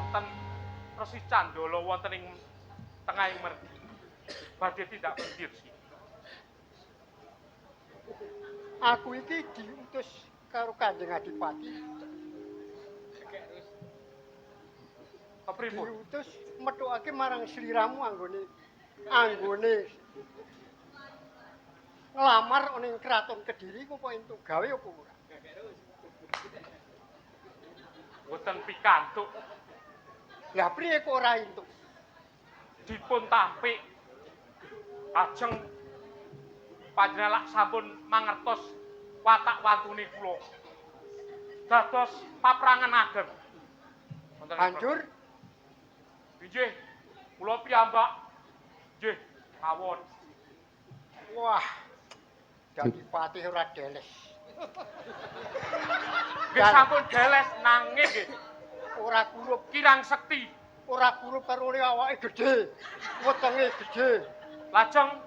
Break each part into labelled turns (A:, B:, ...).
A: wonten Resi Candala wonten ing tengahing mergi. Badhe tidak mendirsi.
B: Aku iki diutus karo Kanjeng Adipati.
A: Kepripun?
B: Diutus metukake marang sliramu anggone nglamar ana ing kraton Kediri apa entuk gawe apa ora?
A: Boten pikantuk.
B: Lah priye kok ora entuk?
A: Dipun tampik ajeng panjenengan sampun mangertos watak wantune kula. Dados paprangan ageng.
B: Banjur
A: nggih, kula piyambak nggih mawon.
B: wah dadi patih ora deles.
A: Nggih sampun deles nanging nggih
B: Ora kurup,
A: kirang sekti.
B: ora kurup karo awake gedhe. Wetenge gedhe.
A: Lajeng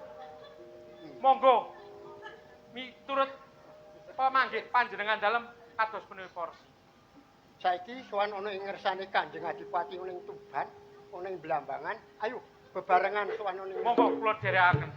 A: monggo miturut pamanggih panjenengan dalem kados menawi porsi.
B: Saiki sowan ana ing ngersane Kanjeng Adipati ning Tuban, ana ing Blambangan. Ayo bebarengan sowan ana ing
A: Monggo kula dherekaken.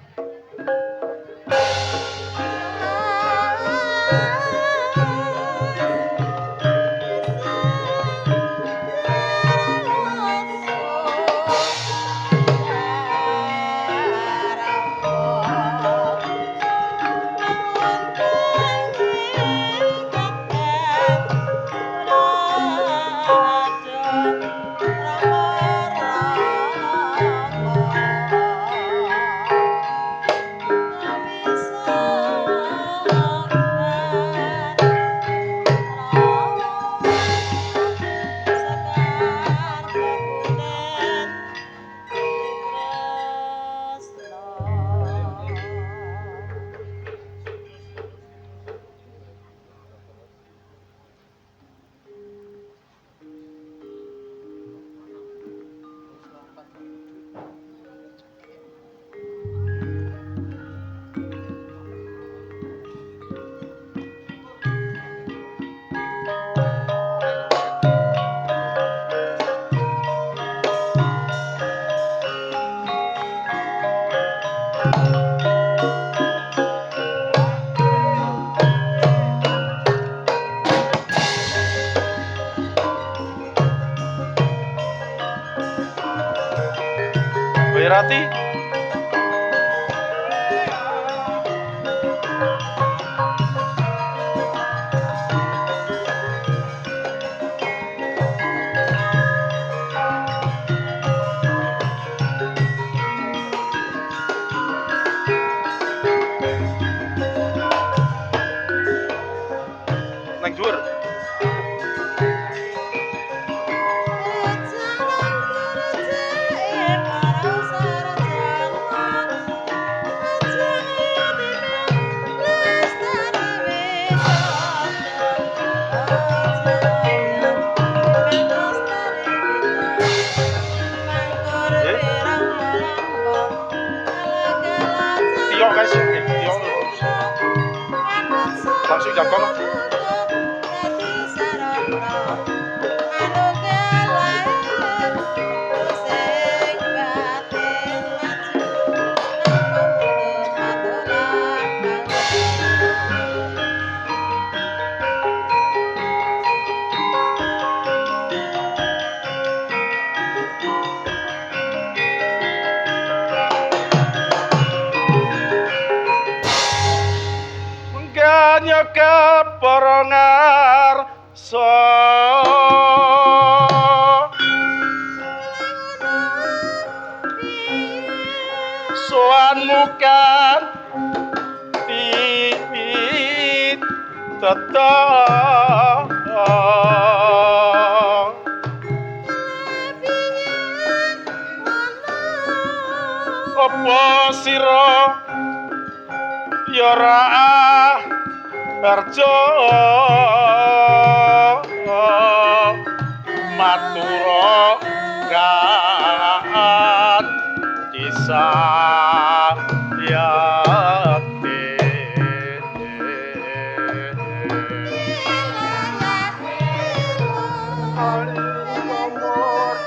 C: Wirati. Nang dhuwur. Tiok guys, tiok. Langsung jangkau. Mengganya keporongar soanmu kan pipit tetap apa sira ya ora arjo matura kan disa yate
B: ali nomor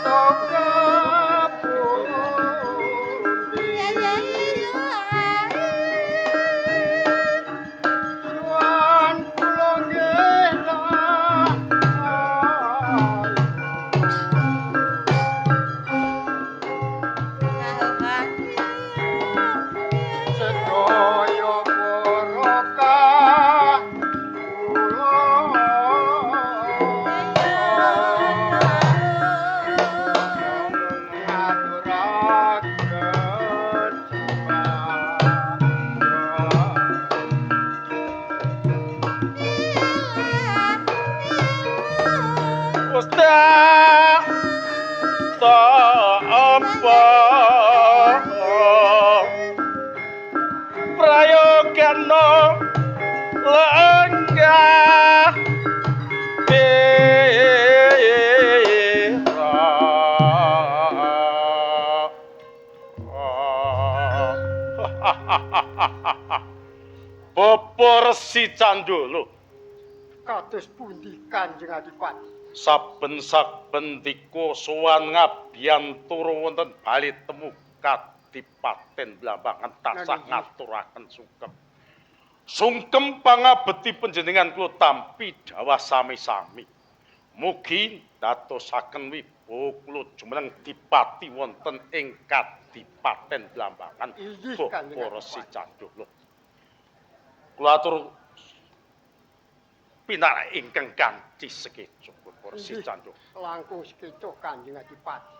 C: apa prayogana lenggah Bapak Resi Candolo,
B: Kados pundi Kanjeng Adipati?
C: saben-saben dika sowan ngabyan turu wonten bali temu Kadipaten Blambangan tansah ngaturaken sungkem. Sungkem pangabeti panjenengan kula tampi dawah sami-sami. Mugi dadosaken wibawa kula jumeneng dipati wonten ing Kadipaten Blambangan.
B: Inggih, Kanjeng
C: Bapak Resi
B: Adipati.
C: Candolo. Kula atur pinarak ingkang kanthi sekeca Bapak Resi Candolo.
B: Langkung sekeca Kanjeng Adipati.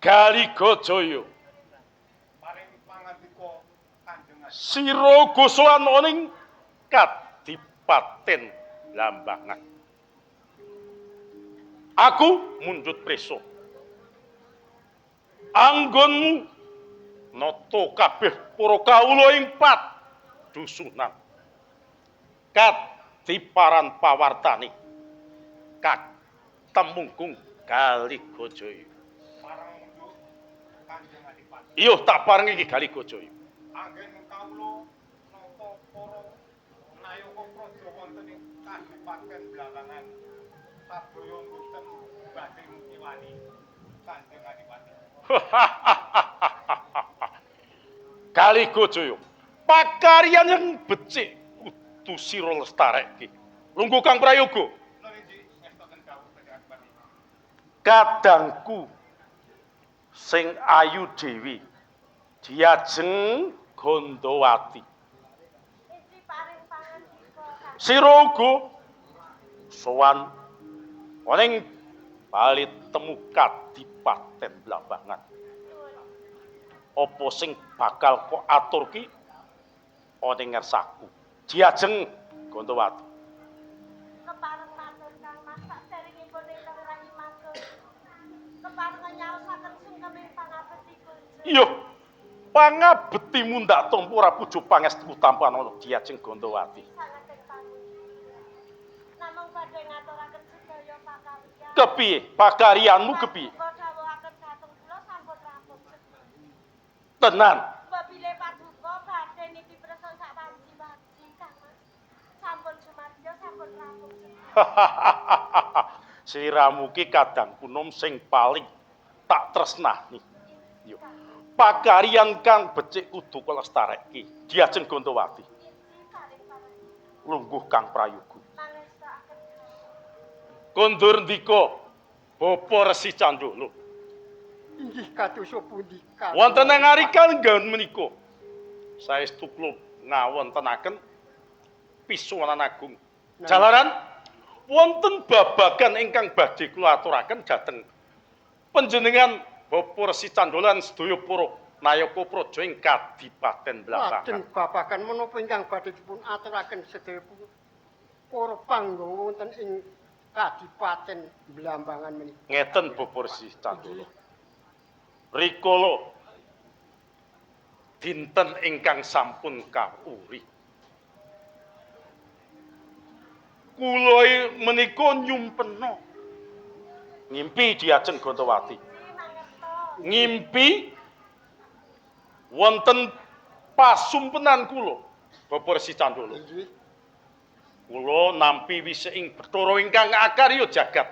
C: Galigajaya
A: Paring pangandika Kanjeng Adipati.
C: sira gosoan oning Kadipaten Blambangan. Aku mundhut prisa. Anggonmu nata kabeh para kawula ing dusunan. Kadiparan pawartani Temunggung Galigajaya.
A: Parang mundhut Kanjeng Adipati.
C: Iya tak parengi iki Galigajaya.
A: Anggen kawula napa para nayaka praja wonten ing Kadipaten Blambangan sadaya mboten badhe mukiwani Kanjeng Adipati.
C: Galigajaya, pakaryan yang becik kudu sira lestarekke. Lungguh Kang Prayoga,
A: Niki ngestoken dawuh Kanjeng Adipati.
C: kadangku sing ayu dewi diajeng Gondowati.
D: Isi paring pangandika Kang.
C: Sira uga sowan ning bali temu Kadipaten Blambangan. Apa sing bakal kok aturki ana ing ngersaku diajeng Gondowati.
D: Kepareng matur Kang Mas saderengipun ingkang rayi matur. Kepareng nyaosaken sungkeming pangabeti Gusti.
C: Iya, pangabeti mundak tampa ora pujo pangestu tanpa ana diajeng Gondowati.
D: Sangaken panuwun. Namung badhe ngaturaken sedaya pakaryan.
C: Kepiye? Pakaryanmu kepiye?
D: Dawuhaken dhateng kula sampun rampung sedaya.
C: Tenan.
D: Mbabile paduka badhe niki presa sak wanci-wanci Kang Mas. Sampun sumadyo sampun rampung sedaya.
C: Sliramu ki kadang kunom sing paling tak tresnani. Yo. Pakaryan kang becik kudu kelestarekke. Diajeng Gondowati.
D: Isi paring paring.
C: Lungguh Kang Prayoga.
D: Mangestaken.
C: Kondur ndika Bapak Resi Candolo.
B: Inggih kadosa pundi Kanjeng
C: Wonten ing
B: Adipati?
C: arikan nggon menika saestu kula ngawontenaken pisuwanan agung. Jalaran wonten babagan ingkang badhe kula aturaken dhateng panjenengan Bapak Resi Candolo lan sedaya para nayaka praja ing Kadipaten Blambangan.
B: Lajeng babagan menapa ingkang badhe dipun aturaken sedaya para panggawa wonten ing Kadipaten Blambangan menika.
C: Ngeten Bapak Resi Candolo. Rikala dinten ingkang sampun kawuri. Kula menika nyumpena ngimpi diajeng Gondowati. Ngimpi wonten pasumpenan kula Bapak Resi Candolo.
B: Inggih.
C: Kula nampi wise ing Bathara ingkang akarya jagat.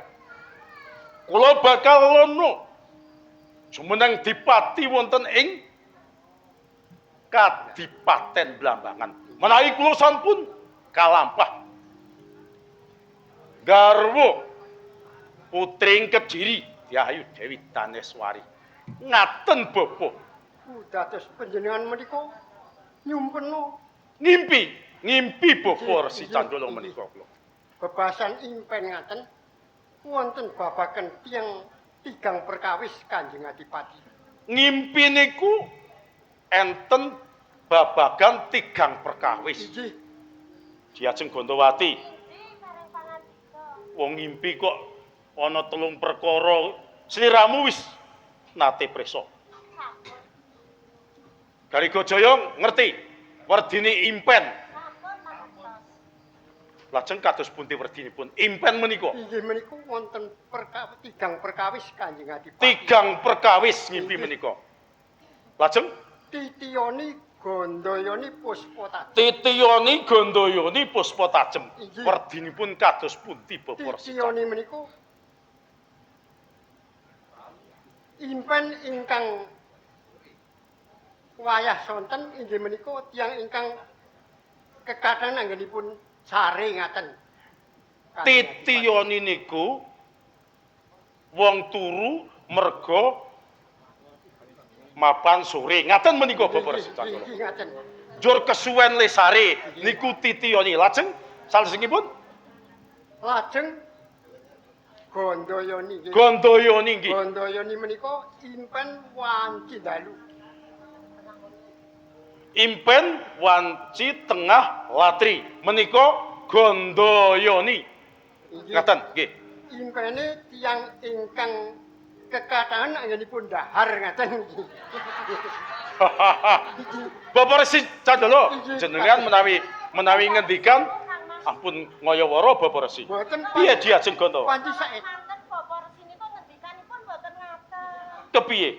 C: Kula bakal lono jumeneng dipati wonten ing Kadipaten Blambangan. Menawi kula sampun kalampah garwa putring Kediri Yayu Dewi Daneswari. Ngaten Bapak.
B: Dados panjenengan menika nyumpena
C: Ngimpi Bapak Resi Candolo menika kula.
B: bebasan impen ngaten wonten babagan tiyang tigang perkawis Kanjeng Adipati.
C: Ngimpi niku enten babagan tigang perkawis.
B: Inggih.
C: Diajeng Gondowati.
D: Isi paring pangandika.
C: Wong ngimpi kok ana 3 perkara sliramu wis nate prisa.
D: Sampun.
C: Garigajaya ngerti werdine impen.
D: Sampun mangertos.
C: Lajeng kados pundi werdinipun impen menika?
B: Inggih menika wonten tigang perkawis Kanjeng Adipati.
C: Tigang perkawis ngimpi menika. Lajeng
B: Titiyoni Gandayani Puspatajem.
C: titiyoni Gandayani Puspatajem.
B: Inggih.
C: Werdinipun kados pundi Bapak Resi?
B: Titiyoni menika impen ingkang wayah sonten inggih menika tiyang ingkang kekathah anggenipun sare ngaten.
C: Titiyoni niku wong turu merga mapan sore. Ngaten menika Bapak Resi Candra.
B: Inggih ngaten.
C: Jur kesuwen lesare niku titiyoni. Lajeng salajengipun
B: Lajeng Gandayani nggih.
C: Gandayani nggih.
B: Gandayani menika impen wanci dalu.
C: Impen wanci tengah latri menika Gandayani.
B: Inggih.
C: Ngaten nggih.
B: Impene tiyang ingkang kekathahan anggenipun dahar ngaten iki.
C: Bapak Resi Candra jenengan menawi ngendikan ampun ngayawara Bapak Resi.
B: Mboten
C: Piye diajeng Ganda?
B: panci sae.
D: Manten Bapak Resinipun ngendikanipun mboten ngaten.
C: Kepiye?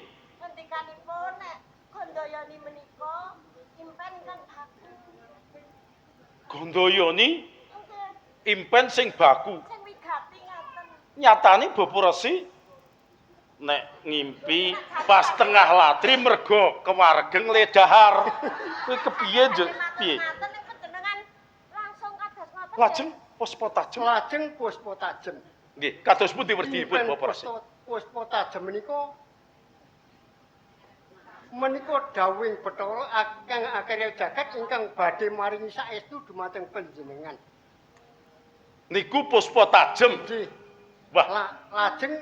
D: Ngendikanipun nek Gandayani menika impen kan baku.
C: Gandayani
D: Nggih,
C: impen sing baku.
D: sing wigati ngaten.
C: Nyatane Bapak Resi nek ngimpi pas tengah latri merga kewargeng le dahar. Kuwi kepiye piye?
D: Ngaten nek panjenengan langsung kados ngoten.
C: Lajeng Puspatajem.
B: Lajeng Puspatajem.
C: Nggih, kados pundi werdinipun Bapak Resi?
B: Puspatajem menika dawuhing Bathara Kang Akhiril Jagat ingkang badhe maringi saestu dumateng panjenengan.
C: Niku Puspatajem.
B: Nggih.
C: Wah,
B: Lajeng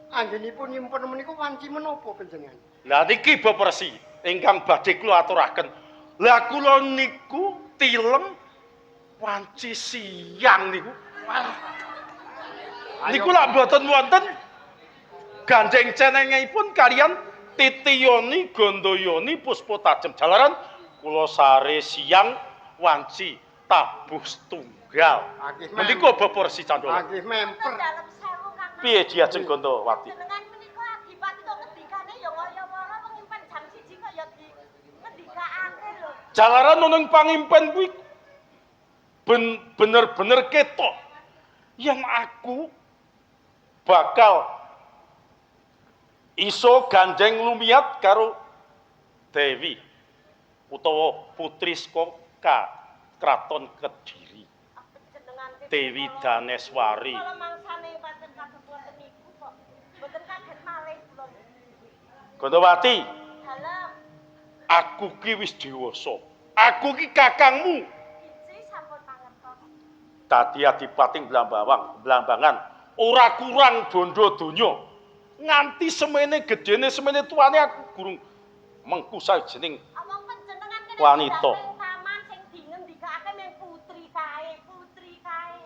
B: anggenipun nyimpen menika wanci menapa panjenengan?
C: lah niki Bapak Resi ingkang badhe kula aturaken. Lah kula niku tilem wanci siang niku. Niku lak mboten wonten gandeng cenengipun kalian titiyoni Gandayani Puspatajem. Jalaran kula sare siang wanci tabuh setunggal. Menika Bapak Resi Candra.
B: Nggih memper.
D: Dalem sewu Kang.
C: Piye diajeng Gandawati?
D: Jenengan menika adipati kok ngendikane ya kaya wara wong impen jam 1 kok ya di ngendikake lho.
C: Jalaran nunung pangimpen kuwi bener-bener ketok yang aku bakal iso gandeng lumiat karo Dewi utawa putri saka Kraton Kediri.
D: Jenengan
C: Dewi Daneswari.
D: Kala mangsane pancen kados wonten niku kok mboten kaget malih kula.
C: Gandawati,
D: Dalam
C: aku ki wis dewasa. Aku ki kakangmu.
D: iji sampun mangertos.
C: Dadi adipating Blambangan ora kurang bondo donya. Nganti semene gedene semene tuane aku gurung mengku sajening
D: Omong panjenengan kene
C: Wanita.
D: taman sing dingendikake mung putri kae.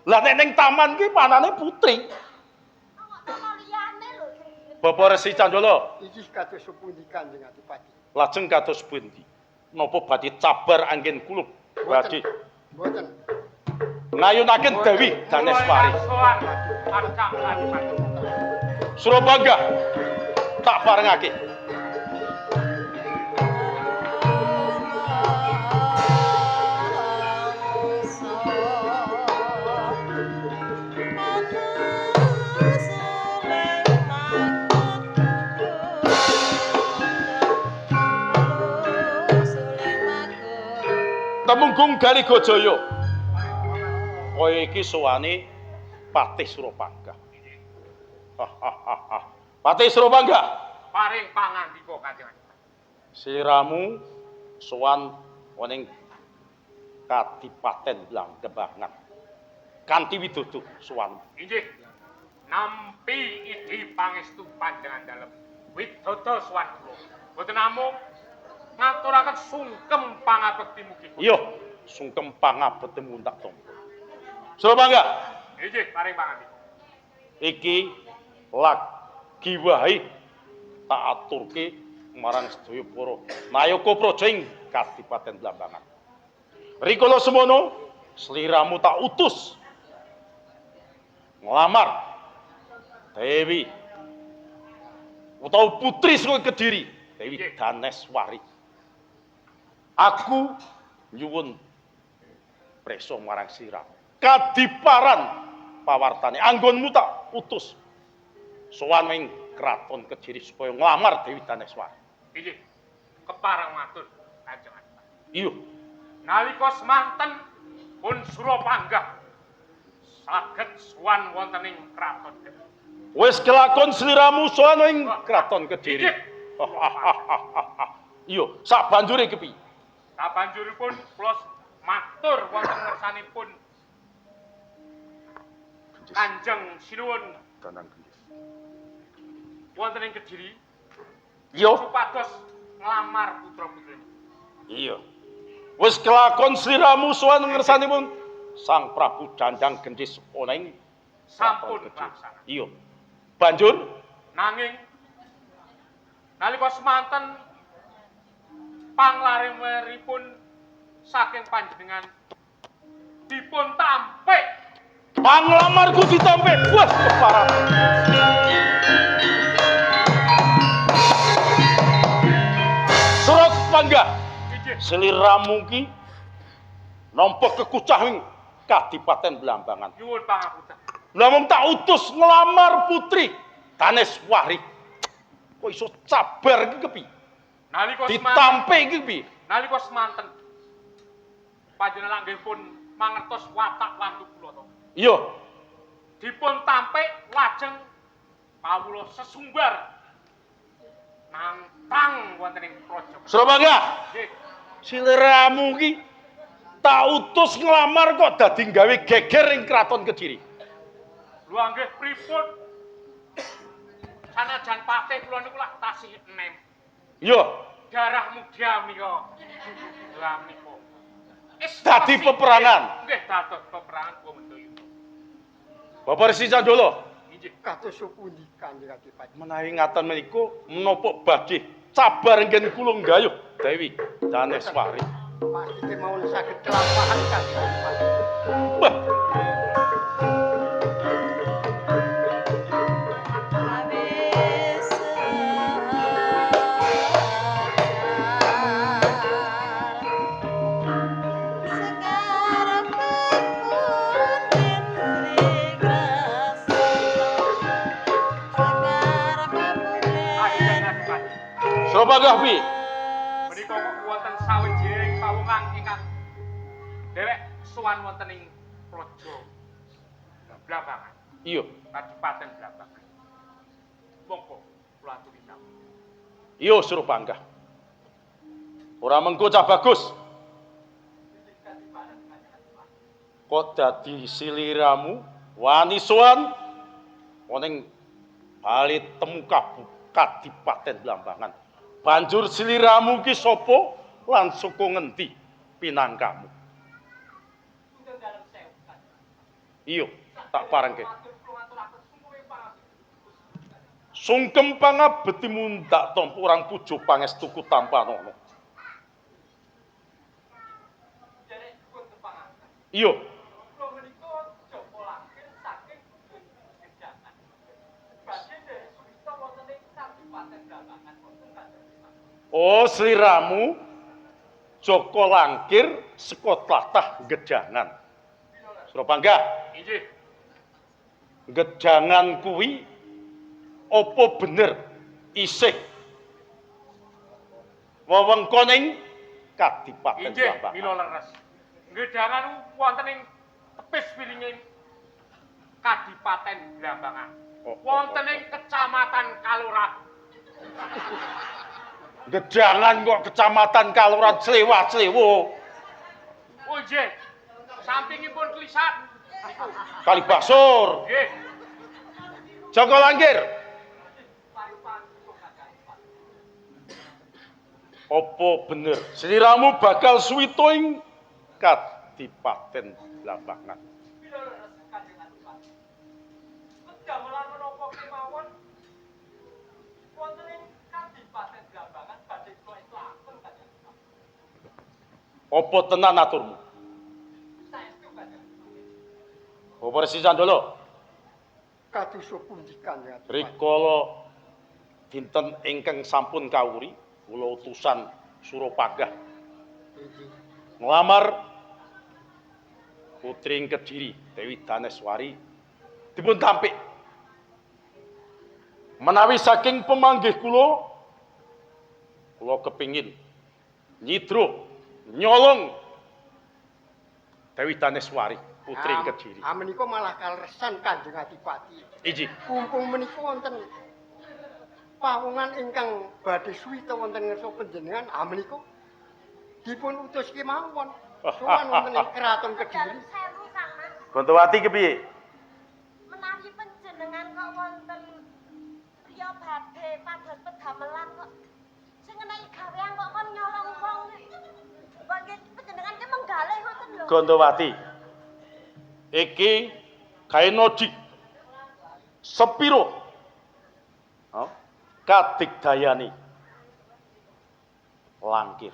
C: Lah nek ning taman ki panane putri.
D: Kok taman liyane lho sing
C: Bapak Resi Candra,
B: Iki kados pundi Kanjeng Adipati?
C: lajeng kados pundi? Napa badhe cabar anggen kulup badhe
B: Mboten.
C: ngayunaken Dewi Daneswari.
A: Soan Arcang Adipati.
C: Surabaya tak parengake. Temunggung Garigajaya. Kaya iki sowane Patih Surabaya. Patih Surabaya.
A: Paring pangandika Kanjeng.
C: Sliramu sowan woneng Kadipaten Blambangan. Kanthi widodo sowan.
A: Inggih. Nampi idi pangestu panjenengan dalem. Widodo sowan kula. Boten namung ngaturaken sungkem pangabekti mugi.
C: Iya, sungkem pangabetemu tak tampa. Surabaya.
A: Inggih, paring pangandika.
C: Iki lak giwahe tak aturke marang sedaya para nayaka praja ing Kadipaten Blambangan. Rikala semono sliramu tak utus nglamar Dewi utawa putri saka Kediri, Dewi Daneswari. Aku nyuwun preso marang sira. Kadiparan pawartane anggonmu tak utus sowan ing kraton Kediri supaya nglamar Dewi Daneswari.
A: Inggih, keparang matur Kanjeng Adipati.
C: Iya.
A: Nalika semanten pun Surapangga saged sowan wonten ing kraton Kediri.
C: Wis kelakon sliramu sowan ing kraton Kediri.
A: Inggih.
C: Iya, sabanjure kepiye?
A: Sabanjuripun kula matur wonten ngersanipun Kanjeng Sinuwun
C: Danang Gendhis.
A: wonten ing Kediri
C: Iya.
A: supados nglamar putra-putrine.
C: Iya. Wis kelakon sliramu sowan ngersanipun Sang Prabu Dandang Gendhis ana ing
A: Sampun
C: kraton Kediri.
A: laksana.
C: Iya. Banjur
A: Nanging nalika semanten panglaremeripun saking panjenengan dipun tampik
C: panglamarku ditampik. Wah, keparat. Surat panggah
A: inggih
C: sliramu ki nampa kekucahing Kadipaten Blambangan.
A: nyuwun pangapunten.
C: Lah mung tak utus nglamar putri Daneswari. Kok iso cabar iki kepiye?
A: Nalika semanten
C: Ditampik iki kepiye?
A: nalika semanten panjenengan nggih pun mangertos watak wantu kula to.
C: Iya.
A: Dipun tampik lajeng kawula sesumbar nantang wonten ing praja.
C: Surabaya,
A: Nggih,
C: sliramu ki tak utus nglamar kok dadi gawe geger ing kraton Kediri.
A: lho nggih pripun? Sanajan patih kula niku lak tasih enem.
C: Iya,
A: Darah muda menika. Lah menika.
C: dadi peperangan.
A: Nggih, dados peperangan kula mendoyo.
C: Bapak Resi Candolo,
A: Inggih.
B: Kados pundi Kanjeng Adipati?
C: menawi ngaten menika menapa badhe cabar nggen kula nggayuh Dewi Daneswari.
B: Pasti kemawon saged kelampahan Kanjeng Adipati.
C: Wah,
D: Habis segar
A: Kanjeng Adipati.
C: Surabaya pi.
A: Menika wonten sawijining pawungan ingkang derek sowan wonten ing praja Blambangan,
C: Iya,
A: Kadipaten Blambangan. Monggo kula aturi sami.
C: iya Surabaya. Ora mengko cah bagus. Kok dadi siliramu wani sowan ning bali temu Kadipaten Blambangan. Banjur siliramu ki sapa lan saka ngendi pinangkamu? Iya, tak parengke. Sungkem pangabetimu ndak tampa urang pujo pangestuku tanpa nono. Iya. Oh, sliramu Joko Langkir saka tlatah Gedangan. Surabaya,
A: Inggih.
C: Gedangan kuwi apa bener isih wewengkoning Kadipaten
A: Inggih,
C: Blambangan?
A: mila leres. Gedangan wonten ing tepis pilinging Kadipaten Blambangan. Wonten ing Kecamatan Kaloran.
C: Gedangan kok Kecamatan Kaloran Slewa-slewo.
A: Oh nggih. Sampingipun Klisat. Niku.
C: Kalibasur.
A: Nggih.
C: Joko Langkir. Apa bener sliramu bakal suwita ing Kadipaten Blambangan? Apa tenan aturmu? Bapak Resi Candolo,
B: Kadosa pundi Kanjeng Adipati?
C: rikala dinten ingkang sampun kawuri, kula utusan Suropagah
B: Inggih.
C: nglamar putri ing Kediri Dewi Daneswari dipun tampik. Menawi saking pemanggih kula kepingin nyidro nyolong Dewi Daneswari putri ing Kediri.
B: Menika malah kaleresan Kanjeng Adipati.
C: Iji,
B: Kumpul menika wonten pawongan ingkang badhe suwita wonten ngersa panjenengan. Menika dipun utus kemawon. Sowan wonten ing Kraton Kediri.
D: Sewu Kang Mas.
C: Gontowati kepiye?
D: Menawi panjenengan kok wonten priya badhe pados pedamelan kok sing ngenehi gawean kok kon nyolong wong. Kok nggih panjenengan ki menggalih ngoten lho.
C: Gontowati, iki kaenoji sepiro kadigdayani langkir.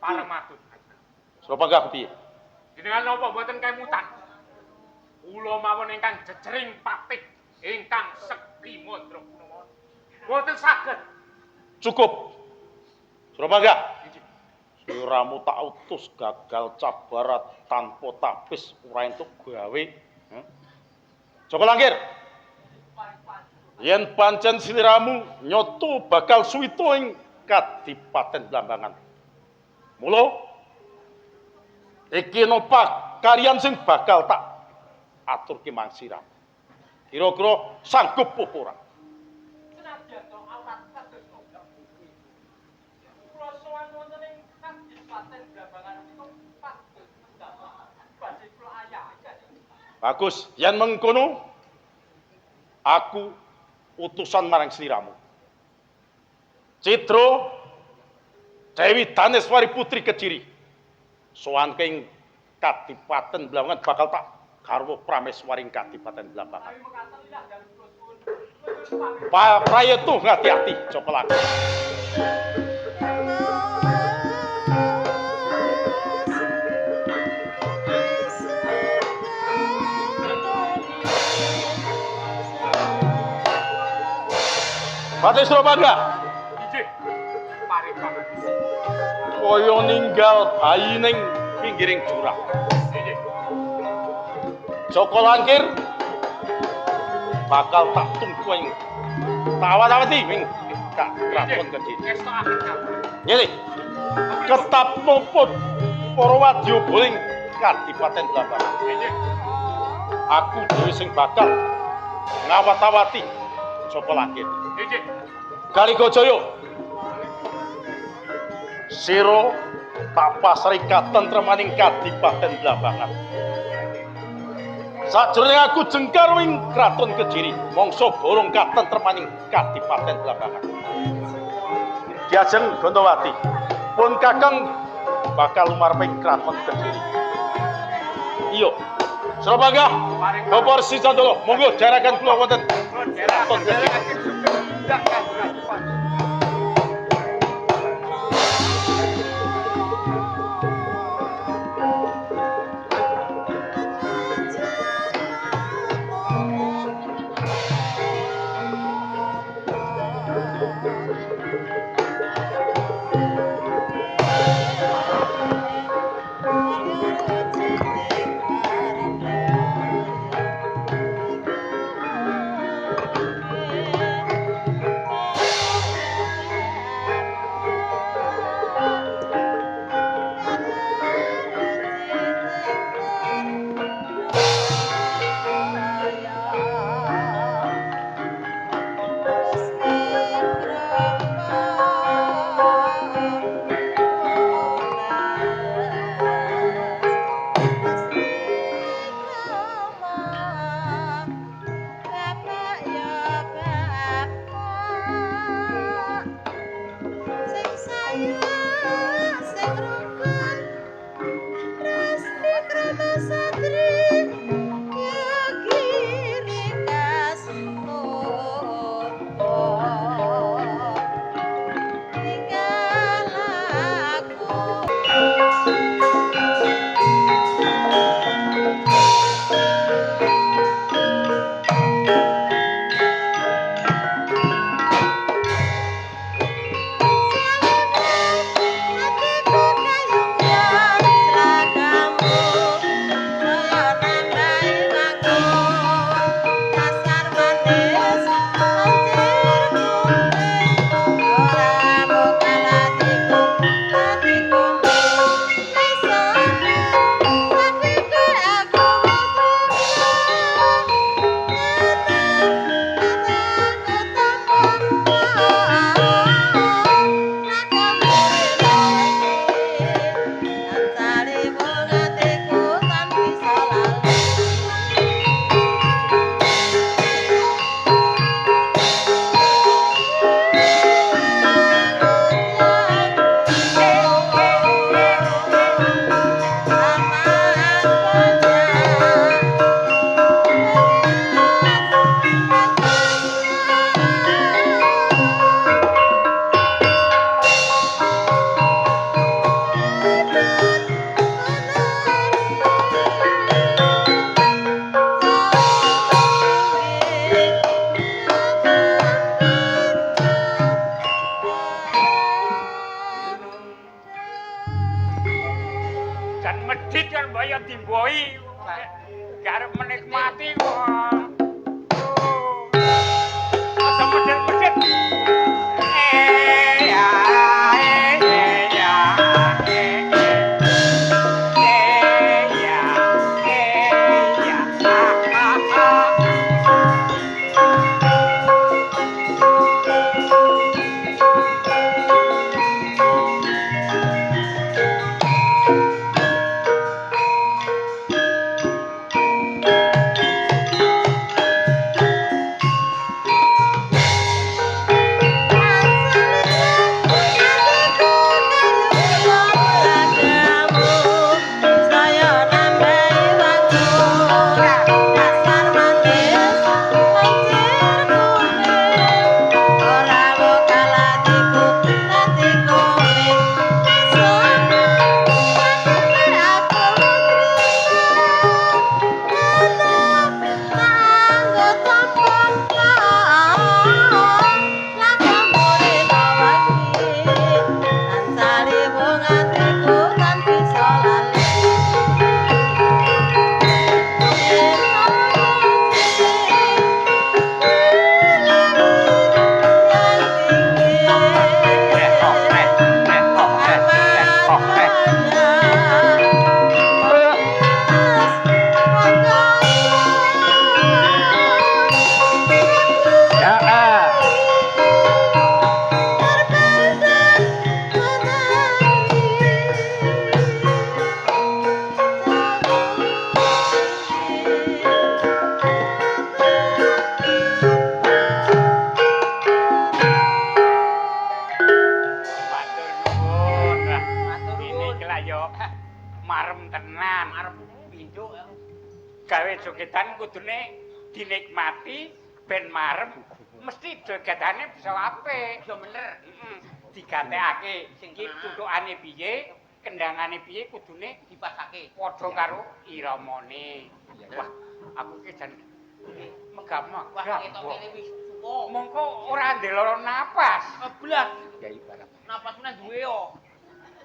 A: Paramatut.
C: Suropagah kepiye?
A: Jenengan napa mboten kemutan? Kula mawon ingkang jejering patih ingkang sekti mondro punawan. Mboten saged.
C: Cukup. Suropagah. Sliramu tak utus gagal cabarat tanpa tapis ora entuk gawe. Joko Langkir. Yen pancen sliramu nyoto bakal suwita ing Kadipaten Blambangan. Mula iki nopak karyan sing bakal tak aturke mang sira. Kira-kira sanggup apa ora?
E: Senadyan to awrat kados nopo. Kula sowan wonten ing Kadipaten Blambangan niku pados mendapat badhe kula ayahi.
C: Bagus, yen mengkono aku utusan marang sliramu. Citro Dewi Daneswari Putri Kediri sowan ing Kadipaten Blambangan bakal tak garwa prameswari ing Kadipaten Blambangan. Prayeto ngati-ati Joko Langkir. Patih Suropagah.
A: Injih. Paripurna.
C: Kaya ninggal bayi ning pinggiring jurang.
A: Injih.
C: Joko Langkir bakal tak tunggu ing tawat-tawati ing Kraton Kediri.
A: Estokaken kabeh.
C: Ngene. Ketap nopo para wadya boling Kadipaten Blambangan.
A: Injih.
C: Aku dhewe sing bakal ngawat-awati Joko Langkir.
A: Injih.
C: Kaligajaya. Sira tak pasri katentremaning Kadipaten Blambangan. Sajroning aku jengkar ing Kraton Kediri, mangsa borong katentremaning Kadipaten Blambangan. Diajeng Gontowati, pun Kakang bakal lumarping Kraton Kediri. Iya, Suropagah, Bapak Resi Candolo, monggo jarakan kula wonten Kraton Kediri.
B: Tidak Kanjeng Adipati.
F: joget-jogetan kudune dinikmati ben marem mesti jogetane bisa apik.
E: Yo bener.
F: Heeh. Digatekake iki tutukane piye, kendangane piye kudune
E: Dipasake.
F: padha karo iramane. Wah, aku ki jan megap-megap.
E: Wah, ketok kene wis suwo.
F: Mongko ora ndelok napas.
E: Blas.
F: Ya ibarat.
E: Napas meneh duwe yo.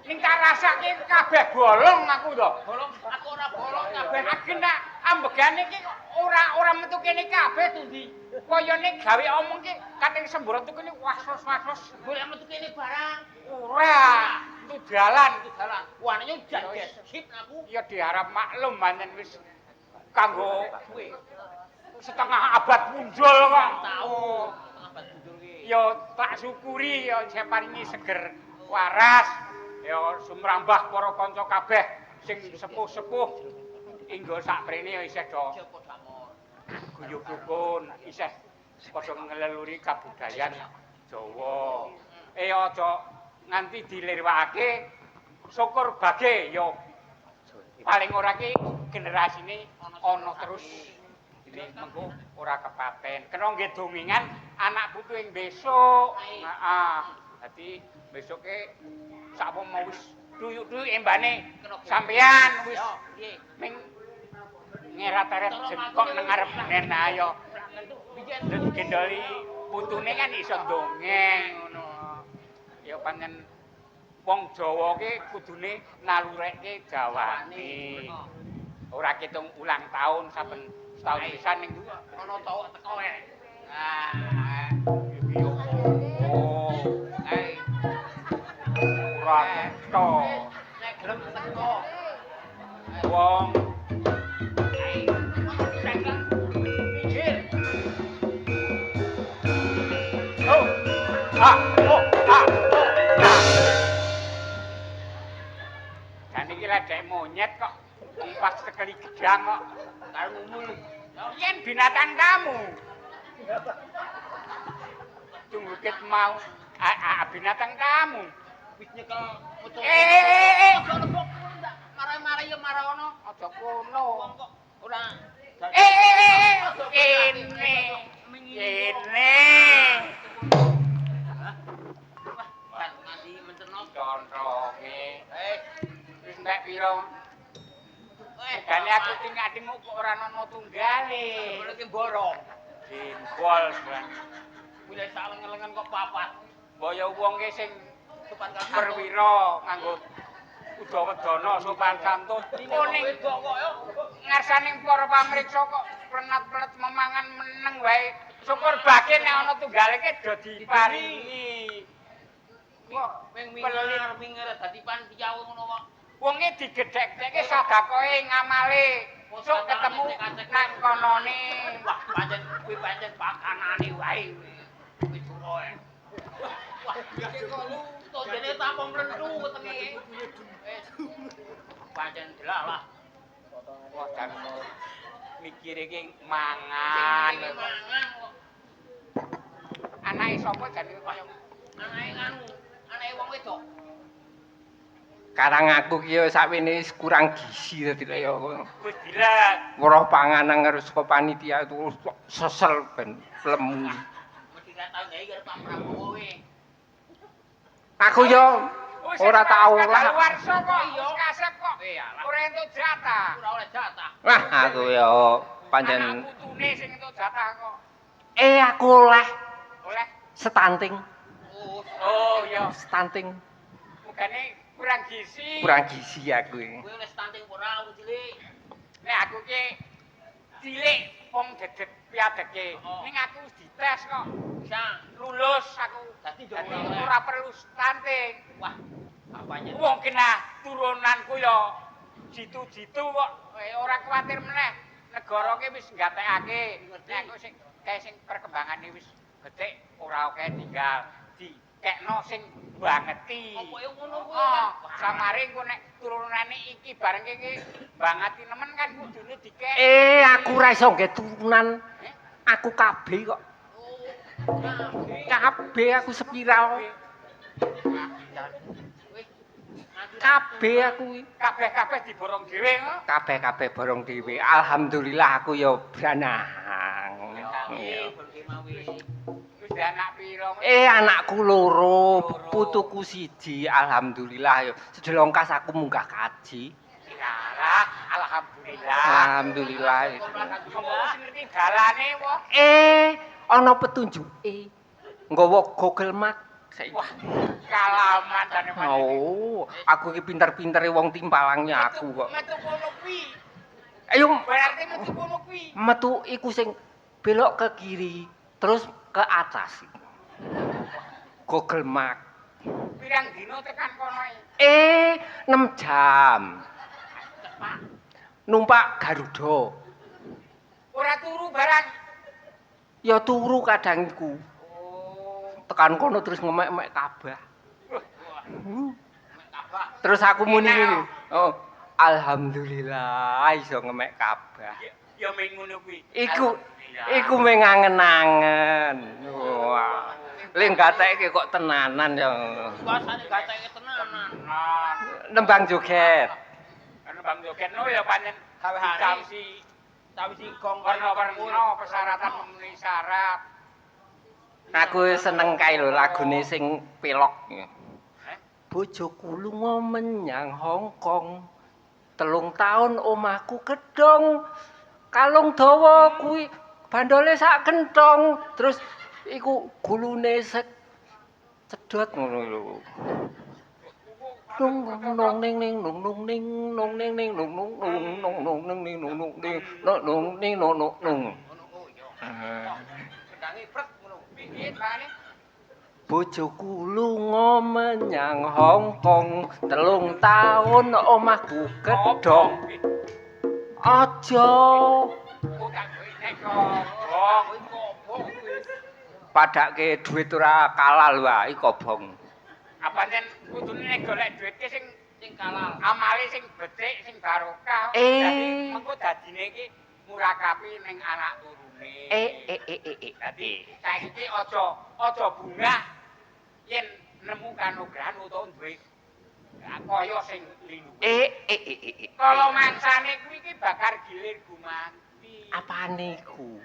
F: Ning tak rasake kabeh bolong aku to.
E: Bolong, aku ora bolong kabeh.
F: Agena ambegane iki ora metu kene kabeh tundi. Koyone gawe omong ki kating sembrono kene was-was.
E: Golek metu kene barang.
F: Ora, itu dalan.
E: Dalan. Wah, nek jas sip aku.
F: Ya diharap maklum pancen wis kanggo setengah abad punjul kok.
E: Tahu. Abad mundur ki.
F: Ya tak syukuri ya saya paringi seger waras. Ya sumrambah para kanca kabeh sing sepuh-sepuh inggo sakprene ya isih do guyub rukun, isih padha ngeleluri kabudayan Jawa. Aja nganti dilirwakake syukur bage ya paling ora ki generasine ana terus ini mengko ora kepaten. Kena nggih dongengan anak putu ing besok. Heeh. Dadi besoke sapa mau wis duyuk-duyuk embane sampean wis ming ngerat-eret jengkok nang ngarep nen ayo. Gendoli putune kan iso dongeng ngono. Ya pancen wong Jawa ki kudune nalurekke Jawane. Ora kitung ulang tahun saben setahun pisan ning
E: Ana tau teko wae.
F: Ah, iki yo. Ora to.
E: Nek gelem teko.
F: Wong
E: Pinggir.
F: Dan iki ledek monyet kok pas sekali gedang kok
E: Karo ngumul.
F: yen binatang kamu. Tunggu ket mau binatang kamu.
E: Wis nyekel foto. Marah-marah ya marah ono.
F: Aja kono.
E: Wong kok ora
F: Kene.
E: Wah, nanti menterno.
F: Contohe. Wis entek piro? Gane aku tinggal kok ora ana tunggale.
E: Boleh ki borong.
F: Jempol kan.
E: Mulai saleng-lengan kok papat.
F: Boyo wong ki sing
E: Sopan karo
F: perwira nganggo Udawedana sopan santun. Kuning
E: kok yo.
F: ngarsaning para pamriksa kok plenat-plet memangan meneng wae. Syukur bage nek ana tunggale ki do diparingi. Kok
E: Mingar dadi panitia ngono kok.
F: wonge digedhek-gedheke sedakoe ngamale. Sok ketemu nang konone.
E: Wah, pancen kuwi pancen pakanane wae. Kuwi suroe. Wah, to jene tampung mlentu wetenge. Pancen delalah.
F: Wah, jan mikir iki mangan.
E: Mangan kok.
F: Anake sapa jan kaya
E: Anake anu, anake wong wedok.
G: Karang aku ki ya sakwene kurang gizi dadi lek ya
F: Gus Dilat.
G: weruh panganan karo saka panitia itu sesel ben lemu.
E: Mesti ra tau gawe karo Pak Prabowo kowe.
G: Aku yo ora tau lah.
F: Warsa kok iya kasep kok. Ora entuk jatah.
E: Ora oleh jatah.
G: Wah, aku yo pancen
F: Anak putune sing entuk jatah kok.
G: aku oleh
F: Oleh.
G: stunting.
F: Oh iya.
G: Stunting.
F: Mugane kurang gizi.
G: Kurang gizi aku iki.
E: Kowe oleh stunting ora cilik.
F: Nek aku ki cilik wong dedet piadeke. Ning aku wis dites kok.
E: Bisa
F: Lulus aku.
E: dadi
F: Dadi
E: jowo.
F: ora perlu stunting.
E: Wah, apanya?
F: Wong kena turunanku ya jitu-jitu kok. Ora kuwatir meneh. Negara ki wis nggatekake. Nek aku sing kae sing perkembangane wis gede ora oke tinggal dikekno sing bangeti.
E: Apa ya ngono kuwi?
F: Oh, samare engko nek turunane iki bareng iki bangati nemen kan kudune dikek.
G: Aku ora iso nggih turunan. Aku kabeh kok. Kabeh aku spiral.
E: Wih, nanti
G: Kabeh aku
F: Kabeh-kabeh diborong dhewe kok.
G: kabeh borong dhewe. Alhamdulillah aku ya branang.
F: Wis anak pira?
G: Anakku loro, putuku siji. Alhamdulillah ya. Sedelongkas aku munggah kaji.
F: Yalah, alhamdulillah.
G: Alhamdulillah.
F: Wis ngerti dalane wah.
G: Ana petunjuke. Nggawa Google Map.
F: Wah, kalaman jane panjenengan.
G: Oh, aku iki pinter-pintere wong timpalangnya aku kok.
F: Metu kono kuwi.
G: Ayo
F: Berarti metu kono kuwi.
G: metu iku sing belok ke kiri, terus ke atas. Google Map.
F: Pirang dino tekan kono iki?
G: 6 jam. Numpak Garuda.
F: Ora turu barang.
G: Ya turu kadang iku. Tekan kono terus ngemek-emek Ka'bah. Terus aku muni ngene. Oh, alhamdulillah iso ngemek Ka'bah.
F: Ya ming ngono kuwi.
G: Iku mengangen-angen. Wah. Lek gatekke kok tenanan ya.
E: Suasane gatekke tenanan.
G: Nembang joget.
F: Nembang joget no ya pancen
E: Sawisi gong
F: warna-warna persyaratan memenuhi syarat.
G: Aku seneng kae lho lagune sing pelok. Bojoku lunga menyang Hong Kong. 3 taun omahku gedhong. Kalung dawa kuwi bandole sak kenthong. Terus iku gulune cedhot ngono lho. Nung nung ning ning nung nung ning nung ning ning nung nung nung nung nung ning ning nung nung ning nung ning nung nung.
E: Sedange prek ngono.
F: Piye bane?
G: Bojoku lunga menyang Hong Kong. 3 taun omahku gedhong. Aja padake dhuwit ora kalal wae kobong.
F: Apa jen kudune nek golek dhuwit ki sing kalal. Amale sing becik, sing barokah. Dadi mengko dadine iki murakapi ning anak turune. Dadi saiki aja bungah yen nemu kanugrahan utawa duwe kaya sing lindungi. Kalau mangsane kuwi ki bakar gilir gumanti.
G: Apane iku?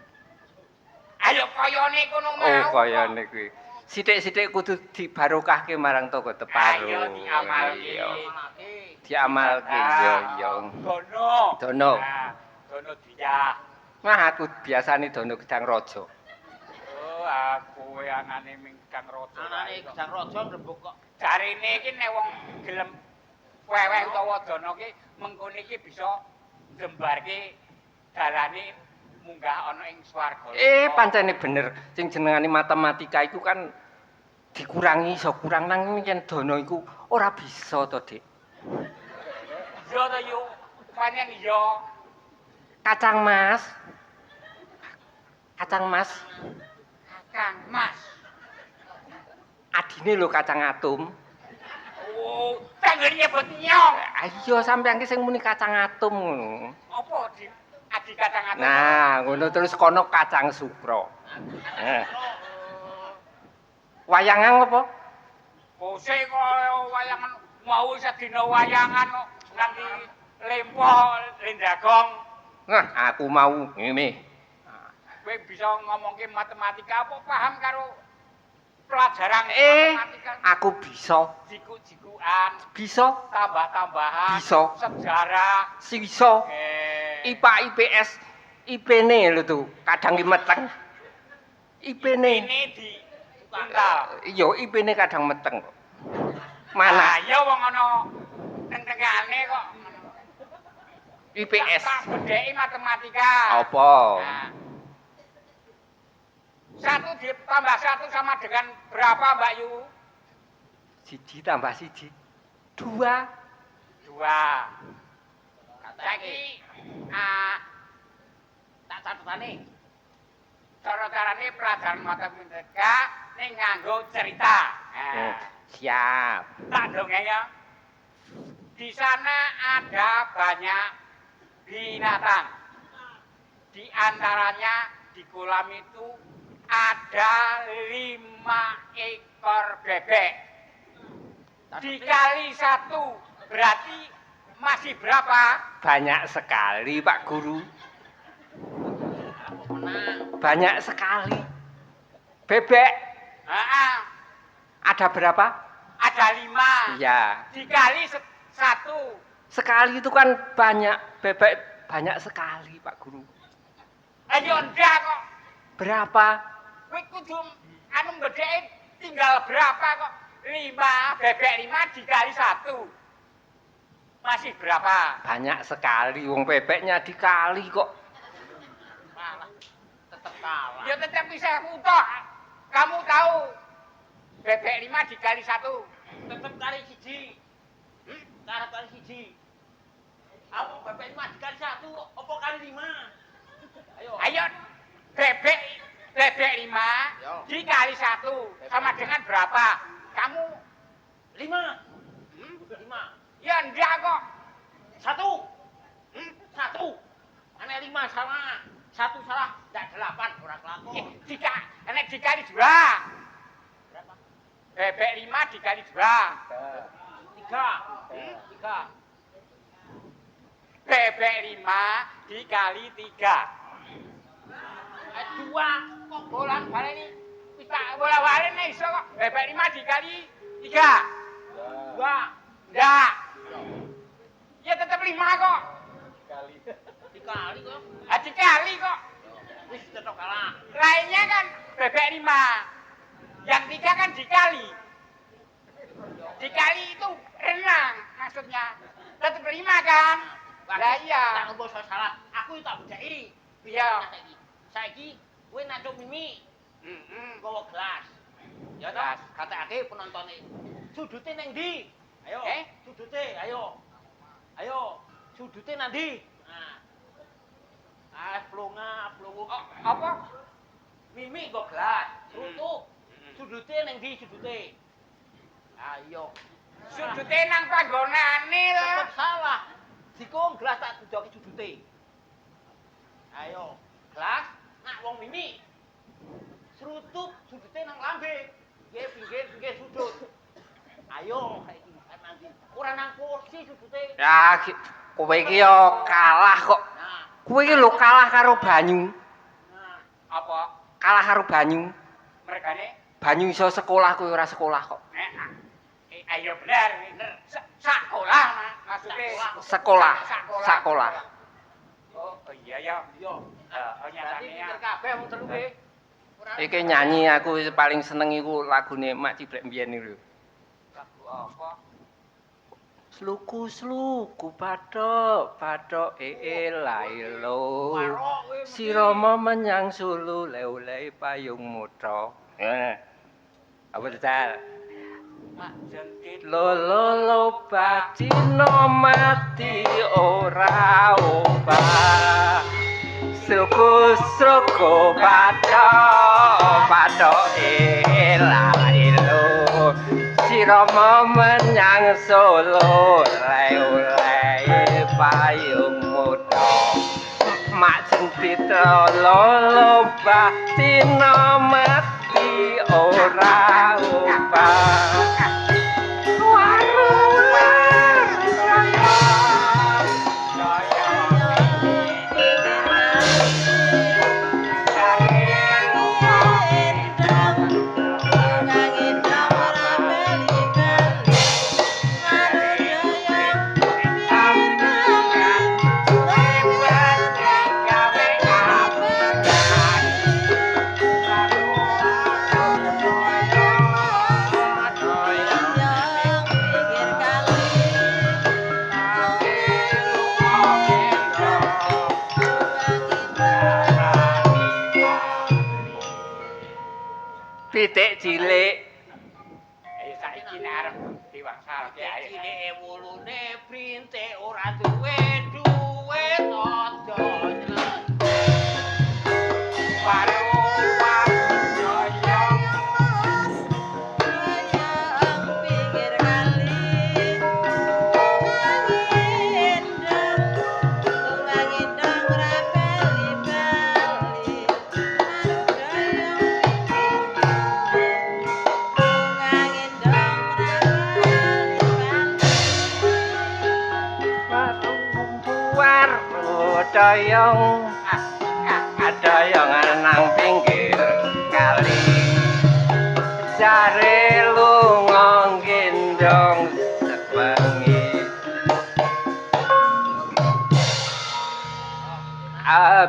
F: Ayo kayane kono mau.
G: Oh, kayane kuwi. Sithik-sithik kudu dibarokahke marang toko teparo.
F: Ayo diamalke.
G: Diamalke yo. Dono.
F: Nah, dono dia.
G: Wah, aku biasane dono gedang raja.
F: Oh, aku angane mingkang raja.
E: Anane Gedang Raja ngrembug kok.
F: Jarine iki nek wong gelem weweh utawa dono ki mengkone iki bisa jembarke dalane munggah ana ing swarga.
G: Pancene bener. Sing jenengane matematika iku kan dikurangi iso kurang nang yen dono iku ora bisa to, Dik.
F: Yo to yo, pancen yo.
G: Kacang Mas. Kacang Mas.
F: Kang Mas.
G: Adine lho kacang atom.
F: Oh, tanggane nyebut nyong.
G: Ayo sampeyan ki sing muni kacang atom ngono.
F: Apa adi kacang atom?
G: Nah, ngono terus kono kacang sukro. Wayangan apa?
F: Kose kaya wayangan mau sedina wayangan kok nganti lempo lendagong.
G: Nah, aku mau ngene.
F: Kowe bisa ngomongke matematika apa paham karo pelajaran matematika?
G: Aku bisa.
F: Jiku-jikuan,
G: Bisa.
F: tambah-tambahan,
G: Bisa.
F: sejarah.
G: Bisa. IPA IPS IP-ne lho tuh, kadang ki meteng. IP-ne.
F: Ini di tunggal.
G: Iya, IP-ne kadang meteng kok. Mana?
F: Ya wong ana teng-tengane kok.
G: IPS.
F: Tak bedheki matematika.
G: Apa?
F: Nah. 1 ditambah 1 sama dengan berapa, Mbak Yu?
G: 1 tambah 1. 2.
F: 2. Saiki
E: Tak catetane.
F: cara-carane pelajaran matematika ning nganggo cerita.
G: Oh, siap.
F: Tak dongeng ya. Di sana ada banyak binatang. Di antaranya di kolam itu ada 5 ekor bebek. Dikali 1 Berarti masih berapa?
G: Banyak sekali, Pak Guru. Banyak sekali. Bebek ada berapa?
F: Ada 5.
G: Iya.
F: Dikali 1.
G: Sekali itu kan banyak. Bebek banyak sekali, Pak Guru.
F: Ayo ndak kok.
G: Berapa?
F: Kowe kudu anu bedheke tinggal berapa kok? 5, bebek 5 dikali 1. Masih berapa?
G: Banyak sekali. Wong bebeknya dikali kok.
E: Malah tetep kalah.
F: Ya tetap bisa utuh. Kamu tahu bebek 5 dikali 1.
E: Tetep kali siji. Kali siji. Apa bebek 5 dikali 1 apa kali 5?
F: Ayo bebek 5 dikali 1 sama dengan berapa? Kamu
E: 5. 5.
F: ya enggak kok.
E: 1. 1. Aneh 5 salah. 1 salah. Enggak 8 ora kelakon.
F: Enek dikali 2.
E: Berapa?
F: Bebek 5 dikali 2.
E: 3.
F: Bebek 5 dikali 3.
E: 2 kok bolan baleni.
F: Kita bola-balik nih iso kok. Bebek 5 dikali 3.
E: 2
F: Enggak. Ya tetap 5 kok.
E: dikali kok.
F: Dikali kok.
E: Wis tetep kalah.
F: Lainnya kan bebek 5. Yang 3 kan dikali. Dikali itu renang maksudnya. Tetap 5 kan? Lah iya.
E: Tak mbok salah. Aku tak bedheki.
F: Iya.
E: Saiki kowe nancuk Mimi
F: Heeh.
E: nggawa gelas. Ya
F: Gelas.
E: toh, katekake penontonnya. Sudute nang ndi? Ayo. Sudute, ayo. Ayo. Sudute nang ndi? Nah. Plungu.
F: Apa?
E: Mimi nggo gelas. Runtuh. Sudute nang ndi sudute? Ayo.
F: Sudute nang panggonane lho.
E: Tetep salah. Dikon gelas tak dudoki sudute. Ayo. Gelas nak wong Mimi. Srutup sudute nang lambe. Nggih pinggir sudut. Ayo saiki nanti. Ora nang kursi sudute.
G: Ya, kowe iki yo kalah kok.
E: Nah,
G: Kowe iki lho kalah karo banyu.
E: nah.
F: Apa?
G: Kalah karo banyu.
F: Mergane?
G: Banyu iso sekolah kowe ora sekolah kok.
F: Ayo bener. Sekolah maksudnya.
G: Sekolah.
F: Oh iya ya.
E: Yo.
F: Oh
E: Berarti
F: nyatane
E: pinter
F: ya.
E: kabeh wong telu nggih.
G: Iki nyanyi aku paling seneng iku lagune Mak Ciblek mbiyen iki lho.
F: Lagu apa?
G: Sluku bathok elailo. Sirama menyang Sulu le payung mutra. Apa tetal?
F: Mak jentit
G: Lolo batino mati ora obah. Sluku bathok elailo. Sirama menyang Solo le payung mutra. Mak jentit lolo batino mati ora obah. Pitik cilik.
F: saiki nek arep diwaksalke ayo.
E: Cilike wulune brintik ora duwe duit aja nyelet.
G: doyong doyongan nang pinggir kali jare lunga gendong sewengi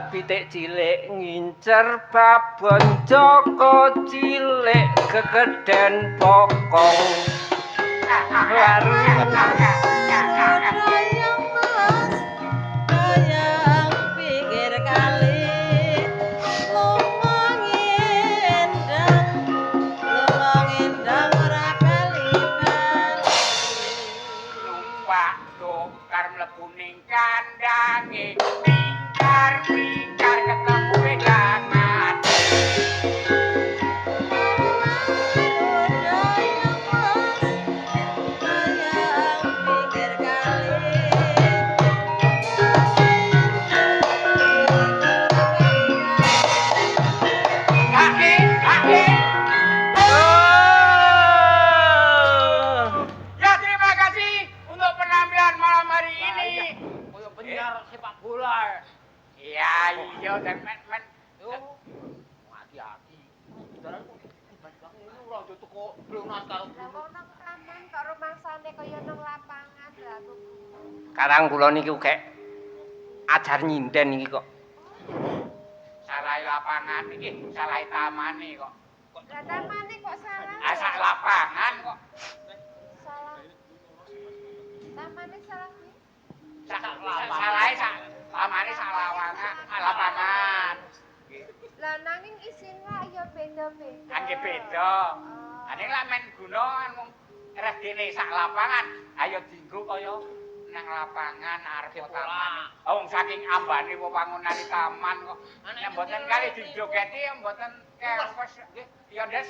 G: pitik cilik ngincer babon Joko cilik kekeden pokong baru
F: numpak dokar mlebu ning kandange mingkar ketemu wedangan Ya terima kasih untuk penampilan malam hari ini.
E: Koyo penyiar sepak bola.
F: Iya, iya dan men.
E: Hati-hati. Dalan kok dibandang ini ora yo teko Leonas karo
D: Lah kok nang taman kok rumangsane kaya nang lapangan lah aku.
G: Karang kula niki kek ajar nyinden iki kok.
F: Salah lapangan iki, salah tamane kok.
D: Lah tamane kok salah.
F: Ah sak lapangan kok.
D: Salah. Tamane salah kuwi.
F: Sak tamane sak lapangan.
D: Lah nanging isine ya beda-beda.
F: Kan beda. Ane lak men gunoan mung regene sak lapangan, ayo dienggo kaya nang lapangan arep taman. Wong saking ambane wewangunan taman kok. Nek mboten kali dijogeti ya mboten kewes nggih. Ya Des.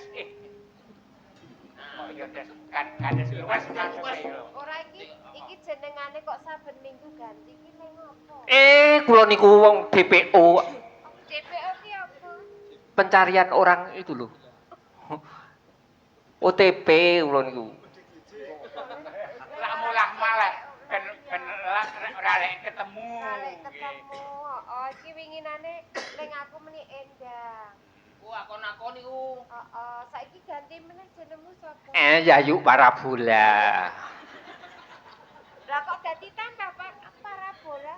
F: Oh ya Des, kan Des luwes lho.
D: Ora iki jenengane kok saben minggu ganti iki ning opo?
G: Kula niku wong DPO.
D: DPO ki apa?
G: Pencarian orang itu loh. OTP kula niku.
F: Lak mulah malah ben ora lek ketemu.
D: Kali ketemu. Oh, iki winginane ning aku meni endang.
E: akon-akon iku.
D: Heeh, saiki ganti meneh jenengmu sapa?
G: Yayu Parabola.
D: Lah kok ganti tambah Pak Parabola?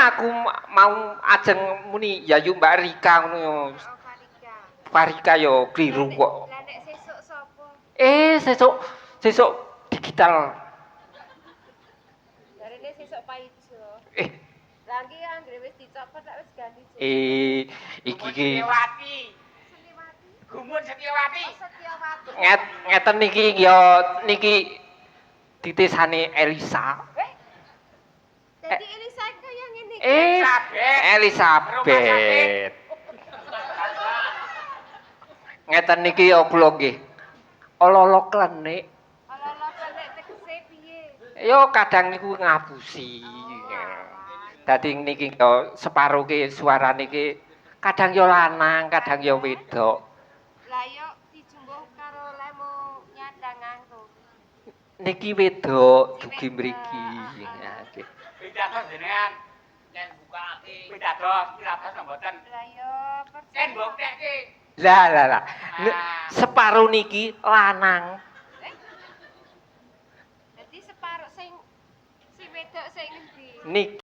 G: Aku mau ajeng muni Yayu Mbak Rika ngono yo.
D: Oh, Farika.
G: Farika yo kliru kok.
D: Lah nek sesuk sapa?
G: Sesuk digital.
D: Jarine sesuk Paijo. Lah iki anggere wis dicopot lak wis ganti jeneng.
G: Iki
F: Setiawati.
D: Setiawati.
F: Gumun Setiawati.
D: Oh, Setiawati.
G: ngeten niki yo niki titisane Elisa.
D: Jadi Elisa kaya ngene.
G: Elizabeth. Ngeten niki yo kula nggih. Ololo klenik.
D: Ala-ala kelek tegese piye?
G: Yo kadang niku ngapusi. Dadi niki yo separo ki suarane ki kadang yo lanang, kadang yo wedok.
D: Lah yo dijumbuh karo lemu nyandang nganggo.
G: Niki wedok dugi mriki. Nggih.
F: Pitados jenengan.
E: Yen bukake.
F: Pitados mboten.
D: Lah yo
F: Ken mboktekke.
G: Lah. Separo niki lanang.
D: Dadi separuh sing si wedok sing endi?
G: Niki